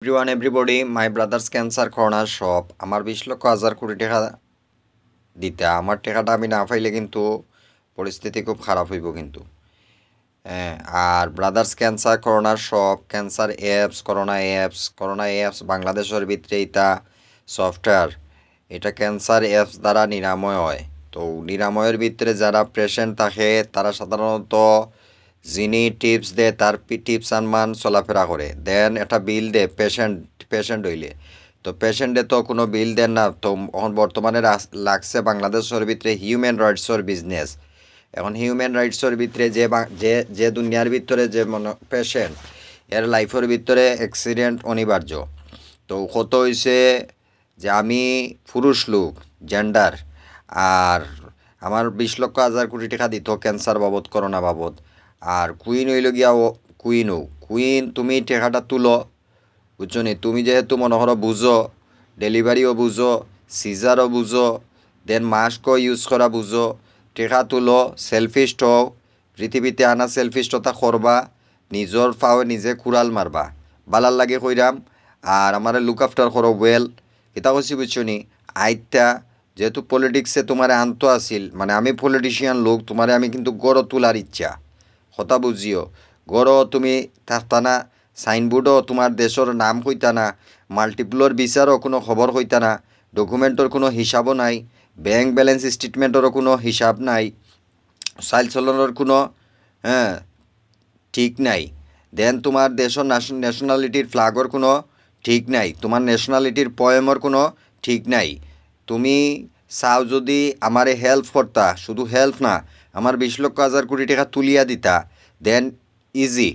Everyone everybody মাই brothers cancer corner shop আমার 20 লক্ষ 1,000 কোটি টাকা দিতে আমার টাকাটা আমি না পাইলে কিন্তু পরিস্থিতি খুব খারাপ হইব কিন্তু হ্যাঁ। আর brothers cancer corner shop cancer corona apps বাংলাদেশের ভিতরে এটা সফটওয়্যার, এটা ক্যান্সার অ্যাপস দ্বারা নিরাময় হয়। তো নিরাময়ের ভিতরে যারা পেশেন্ট থাকে তারা সাধারণত যিনি টিপস দেয় তার টিপস আনমান চলাফেরা করে, দেন একটা বিল দেয় পেশেন্ট হইলে। তো পেশেন্টে তো কোনো বিল দেন না। তো এখন বর্তমানে লাগছে বাংলাদেশের ভিতরে হিউম্যান রাইটসের বিজনেস। এখন হিউম্যান রাইটসের ভিতরে যে দুনিয়ার ভিতরে যে মনে পেশেন্ট এর লাইফের ভিতরে অ্যাক্সিডেন্ট অনিবার্য। তো কত হয়েছে যে আমি পুরুষ লোক জেন্ডার, আর আমার 20 লক্ষ 1,000 কোটি টাকা দিত ক্যান্সার বাবদ করোনা বাবদ। আর কুইন হইল গিয়া ও কুইন তুমি টাকাটা তুলো, বুঝছো নি? তুমি যেহেতু মনে করো বুঝো, ডেলিভারিও বুঝো, সিজারও বুঝো, দেন মাস্কও ইউজ করা বুঝো, টেকা তুলো, সেলফিস্ট হও, পৃথিবীতে আনা সেলফিস্টতা করবা, নিজর পাও নিজে কুড়াল মারবা, বালার লাগে কইরাম। আর আমার লুক আফটার করো ওয়েল, এটা কইছি বুঝছো নি? আইতা যেহেতু পলিটিক্সে তোমারে আনতো আসিল, মানে আমি পলিটিশিয়ান লোক, তোমারে আমি কিন্তু গড় তোলার ইচ্ছা, কথা বুঝিও। গড় তুমি থাকতা না, সাইনবোর্ডও তোমার দেশের নাম হইতা না, মাল্টিপ্লোর বিচারও কোনো খবর হইতা না, ডকুমেন্টর কোনো হিসাবও নাই, ব্যাংক ব্যালেন্স স্টেটমেন্টেরও কোনো হিসাব নাই, চাইল চলনের কোনো হ্যাঁ ঠিক নাই। দেন তোমার দেশের ন্যাশনালিটির ফ্ল্যাগর কোনো ঠিক নাই, তোমার ন্যাশনালিটির পয়েমর কোনো ঠিক নাই। তুমি চাও যদি আমারে হেল্প করতা, শুধু হেল্প না, আমার 20 লক্ষ 1,000 কোটি টাকা তুলিয়া দিতা, দেন ইজি।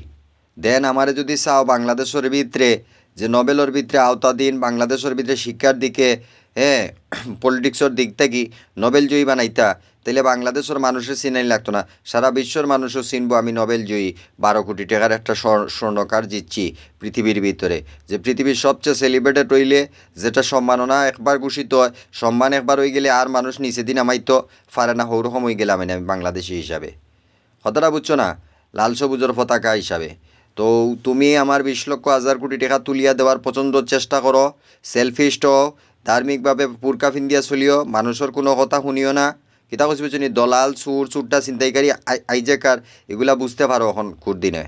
দেন আমারে যদি চাও বাংলাদেশের ভিতরে যে নোবেলের ভিতরে আওতাধীন বাংলাদেশের ভিতরে শিক্ষার দিকে, হ্যাঁ, পলিটিক্সের দিক থেকে নোবেল জয়ী বানাইতা, তাহলে বাংলাদেশের মানুষের চিনাই লাগতো না, সারা বিশ্বের মানুষও চিনবো আমি নোবেল জয়ী 12 কোটি টাকার একটা স্বর্ণকার জিতছি পৃথিবীর ভিতরে। যে পৃথিবীর সবচেয়ে সেলিব্রেটেড হইলে যেটা সম্মাননা একবার ঘোষিত হয়, সম্মান একবার হয়ে গেলে আর মানুষ নিচে দিন আমাইতো পারে না, হৌরকম হয়ে গেলাম আমি বাংলাদেশি হিসাবে। কথাটা বুঝছো না? লাল সবুজের পতাকা হিসাবে। তো তুমি আমার 20 লক্ষ 1,000 কোটি টাকা তুলিয়া দেওয়ার পছন্দ চেষ্টা করো, সেলফিস্ট হও, ধার্মিকভাবে পুরকা ফিন্দিয়া চলিও, মানুষের কোনো কথা শুনিও না। কিতা কইছি বুঝছি? দলাল চুরটা ছিনতাইকারী আইজেকার এগুলা বুঝতে পারো এখন দিনে।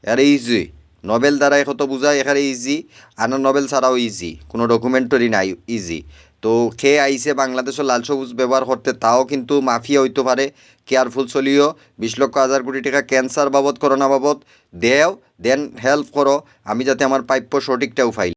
এরে ইজি নোবেল দ্বারা কত বুঝায়, এখানে ইজি। আর নোবেল ছাড়াও ইজি, কোনো ডকুমেন্টারি নাই, ইজি। তো খেয়ে আইসে বাংলাদেশের লাল সবুজ ব্যবহার করতে, তাও কিন্তু মাফিয়া হইতে পারে, কেয়ারফুল চলিও। 20 লক্ষ 1,000 কোটি টাকা ক্যান্সার বাবদ করোনা বাবদ দেও, দেন হেল্প করো, আমি যাতে আমার প্রাপ্য সঠিকটাও পাই।